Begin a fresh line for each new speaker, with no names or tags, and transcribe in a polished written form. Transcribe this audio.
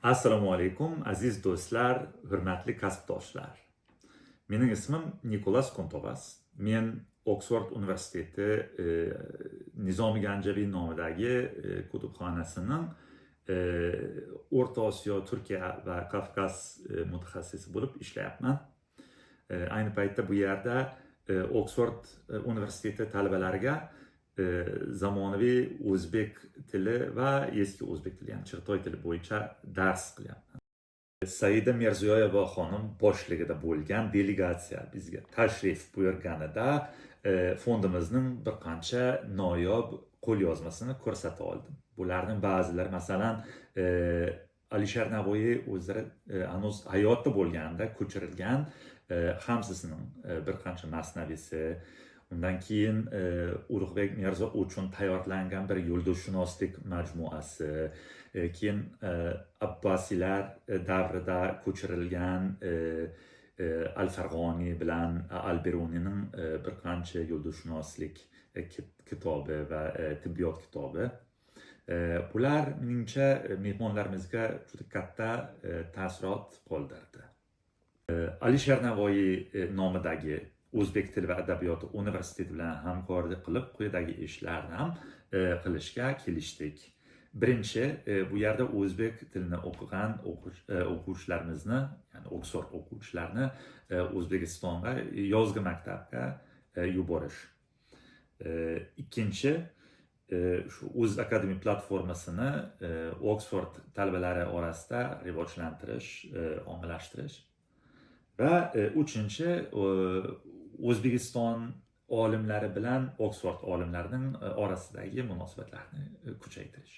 Assalomu alaykum, aziz do'stlar, hurmatli kasbdoshlar. Mening ismim Nikolas Kontovas. Men Oksford universiteti Nizomi Ganjaviy nomidagi kutubxonasining O'rta Osiyo, Turkiya va Kavkaz mutaxassisi bo'lib ishlayapman. Ayni paytda bu yerda Oksford universiteti talabalariga zamonaviy o'zbek tili va eski o'zbek tili, ya'ni chig'itoy tili bo'yicha dars qilyapman. Saida Mirziyoyeva xonim boshligida bo'lgan delegatsiya bizga tashrif buyurganida fondimizning bir qancha noyob qo'lyozmasini ko'rsata oldim. Bularning ba'zilari, masalan, Alisher Navoiy o'zlari hanuz hayotda bo'lganida ko'chirilgan Hamsisining bir qancha masnavisi, undan keyin Ulug'bek Mirzo uchun tayyorlangan bir yulduzshunoslik majmuasi, keyin Abbasiylar davrida ko'chirilgan Al-Farg'oniy bilan Al-Beruniyning bir qancha yulduzshunoslik kitobi va tibbiyot kitobi. Bular menimcha mehmonlarimizga juda katta taassurot qoldirdi. Alisher Navoiy nomidagi O'zbek tili va adabiyoti universiteti bilan hamkorlik qilib quyidagi ishlarni ham qilishga kelishdik. Birinchi, bu yerda o'zbek tilini o'qigan o'quvchilarimizni, ya'ni Oksford o'quvchilarini O'zbekistonga yozgi maktabga yuborish. Ikkinchi, shu O'z Akademi platformasini Oksford talabalari orasida rivojlantirish, ommalashtirish. Va uchinchi, O'zbekiston olimlari bilan Oksford olimlarining orasidagi munosabatlarni kuchaytirish.